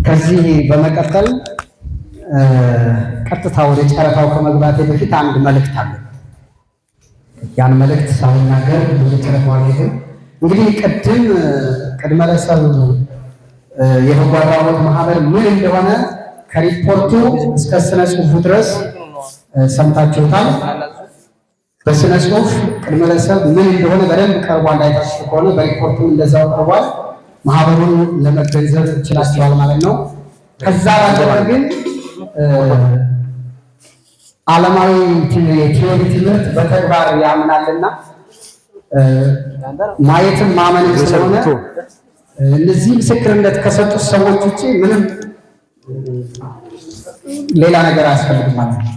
ከዚህ በመቀጠል ቀጥታ ወደ ጨረታው ከመግባቴ በፊት አንድ መልእክት አለ። ያን መልእክት ሳልናገር ወደ ጨረታው አልሄድም። እንግዲህ ቅድመ ለሰብ የበጎ አድራጎት ማህበር ምን እንደሆነ ከሪፖርቱ እስከ ስነ ጽሁፉ ድረስ ሰምታችሁታል። በስነ ጽሁፍ ቅድመ ለሰብ ምን እንደሆነ በደንብ ቀርቧል። አይታችሁ ከሆነ በሪፖርቱ እንደዛው ቀርቧል። ማህበሩን ለመገንዘብ ይችላል ማለት ነው። ከዛ ባለፈ ግን ዓለማዊ የቲዮሪ ትምህርት በተግባር ያምናልና ማየትም ማመን ስለሆነ እነዚህ ምስክርነት ከሰጡት ሰዎች ውጪ ምንም ሌላ ነገር አያስፈልግም ማለት ነው።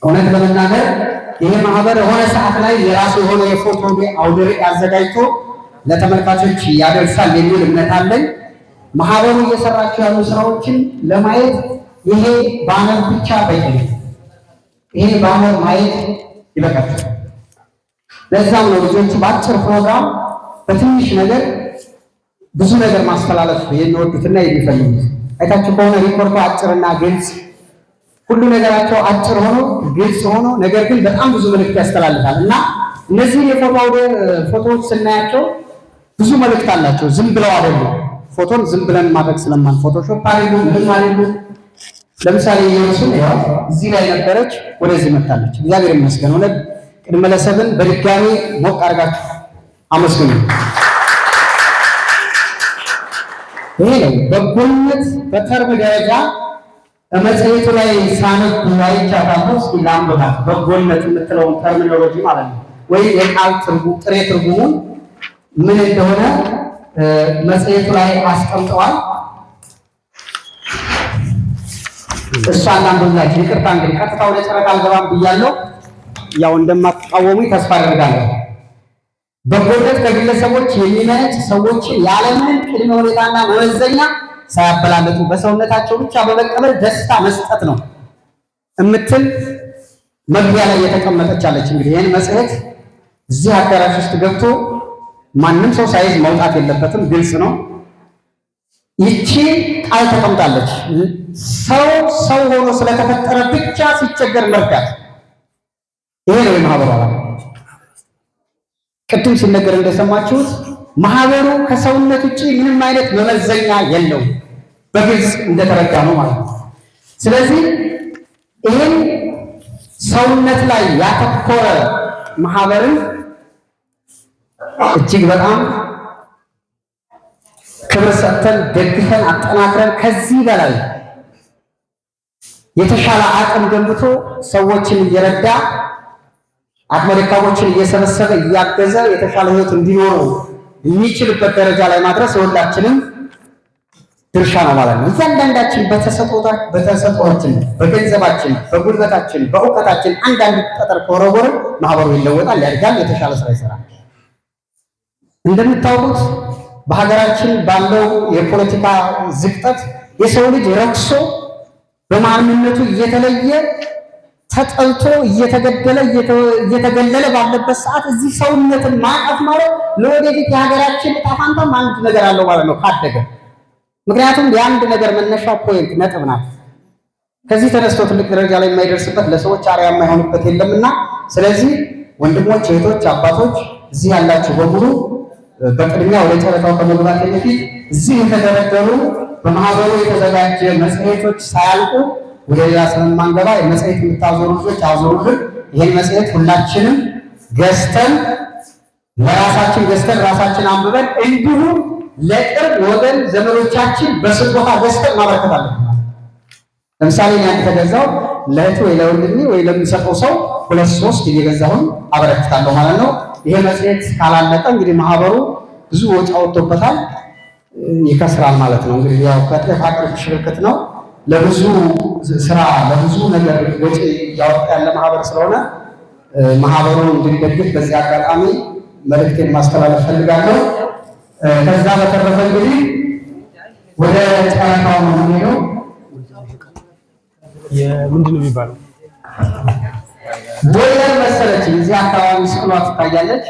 እውነት ለመናገር ይሄ ማህበር የሆነ ሰዓት ላይ የራሱ የሆነ የፎቶ አውደ ርዕይ አዘጋጅቶ ለተመልካቾች ያደርሳል የሚል እምነት አለኝ። ማህበሩ እየሰራቸው ያሉ ስራዎችን ለማየት ይሄ ባነር ብቻ በቂ ነው። ይሄ ባነር ማየት ይበቃል። ለዛም ነው ልጆቹ በአጭር ፕሮግራም በትንሽ ነገር ብዙ ነገር ማስተላለፍ የሚወዱትና የሚፈልጉት። አይታችሁ ከሆነ ሪፖርቱ አጭርና ግልጽ፣ ሁሉ ነገራቸው አጭር ሆኖ ግልጽ ሆኖ ነገር ግን በጣም ብዙ መልእክት ያስተላልፋል እና እነዚህ ፎቶዎች ስናያቸው ብዙ መልእክት አላቸው። ዝም ብለው አይደሉም። ፎቶን ዝም ብለን ማድረግ ስለማን ፎቶሾፕ አይደሉም፣ ምንም አይደሉም። ለምሳሌ ኢየሱስን ያው እዚህ ላይ ነበረች፣ ወደዚህ መጣለች። እግዚአብሔር ይመስገን። ሆነ ቅድመ ለሰብን በድጋሚ ሞቅ አድርጋችሁ አመስግኑ። ይሄ ነው በጎነት በተርም ደረጃ መጽሔቱ ላይ ሳነብ አይቻታለሁ። እስኪ ላንብባት። በጎነት የምትለውን ተርሚኖሎጂ ማለት ነው ወይ የቃል ጥሬ ትርጉሙን ምን እንደሆነ መጽሔቱ ላይ አስቀምጠዋል። እሷን ላንብብላችሁ። ይቅርታ እንግዲህ ቀጥታ ወደ ጨረታ አልገባም ብያለሁ። ያው እንደማትቃወሙኝ ተስፋ አደርጋለሁ። በጎነት ከግለሰቦች የሚመነጭ ሰዎችን ያለምንም ቅድመ ሁኔታና መመዘኛ ሳያበላለጡ በሰውነታቸው ብቻ በመቀበል ደስታ መስጠት ነው እምትል መግቢያ ላይ የተቀመጠች አለች። እንግዲህ ይህን መጽሔት እዚህ አዳራሽ ውስጥ ገብቶ ማንም ሰው ሳይዝ መውጣት የለበትም። ግልጽ ነው። ይቺ ቃል ተቀምጣለች። ሰው ሆኖ ስለተፈጠረ ብቻ ሲቸገር መርዳት። ይሄ ነው የማህበሩ ዓላማ። ቅድም ሲነገር እንደሰማችሁት ማህበሩ ከሰውነት ውጪ ምንም አይነት መመዘኛ የለውም። በግልጽ እንደተረዳ ነው ማለት ነው። ስለዚህ ይህን ሰውነት ላይ ያተኮረ ማህበርን እጅግ በጣም ክብር ሰጥተን ደግፈን አጠናክረን ከዚህ በላይ የተሻለ አቅም ገንብቶ ሰዎችን እየረዳ አቅመ ደካሞችን እየሰበሰበ እያገዘ የተሻለ ህይወት እንዲኖሩ የሚችልበት ደረጃ ላይ ማድረስ የሁላችንም ድርሻ ነው ማለት ነው። እያንዳንዳችን በተሰጥኦአችን፣ በገንዘባችን፣ በጉልበታችን፣ በእውቀታችን አንዳንድ ጠጠር ከወረወርን ማህበሩ ይለወጣል፣ ያድጋል፣ የተሻለ ስራ ይሰራል። እንደምታውቁት በሀገራችን ባለው የፖለቲካ ዝቅጠት የሰው ልጅ ረክሶ በማንነቱ እየተለየ ተጠልቶ እየተገለለ ባለበት ሰዓት እዚህ ሰውነትን ማቀፍ ማለት ለወደፊት የሀገራችን ዕጣ ፈንታም አንድ ነገር አለው ማለት ነው ካደገ። ምክንያቱም የአንድ ነገር መነሻ ፖይንት ነጥብ ናት። ከዚህ ተነስቶ ትልቅ ደረጃ ላይ የማይደርስበት ለሰዎች አርአያ የማይሆንበት የለምና፣ ስለዚህ ወንድሞች፣ እህቶች፣ አባቶች እዚህ ያላችሁ በሙሉ በቅድሚያ ወደ ጨረታው ከመግባት በፊት እዚህ የተደረደሩ በማህበሩ የተዘጋጀ መጽሔቶች ሳያልቁ ወደ ሌላ ስለማንገባ የመጽሔት የምታዞሩ ልጆች አዞሩልን። ይሄን መጽሔት ሁላችንም ገዝተን ለራሳችን ገዝተን ራሳችን አንብበን እንዲሁም ለቅርብ ወገን ዘመዶቻችን በስጦታ ገዝተን ማበረከት አለብን። ለምሳሌ ያን ተገዛው ለእህት ወይ ለወንድሜ ወይ ለሚሰጠው ሰው 2-3 እየገዛሁን አበረክታለሁ ማለት ነው። ይሄ መጽሔት ካላለቀ እንግዲህ ማህበሩ ብዙ ወጪ አውጥቶበታል፣ ይከስራል ማለት ነው። እንግዲህ ያው ከጤፍ አቅርብ ሽርክት ነው። ለብዙ ስራ ለብዙ ነገር ወጪ ያወጣ ያለ ማህበር ስለሆነ ማህበሩን እንድንደግፍ በዚህ አጋጣሚ መልእክቴን ማስተላለፍ ፈልጋለሁ። ከዛ በተረፈ እንግዲህ ወደ ጨረታው ነው የምንሄደው። ምንድን ነው የሚባለው? ቦይለር መሰለች እዚህ አካባቢ ስቅሏ ትታያለች።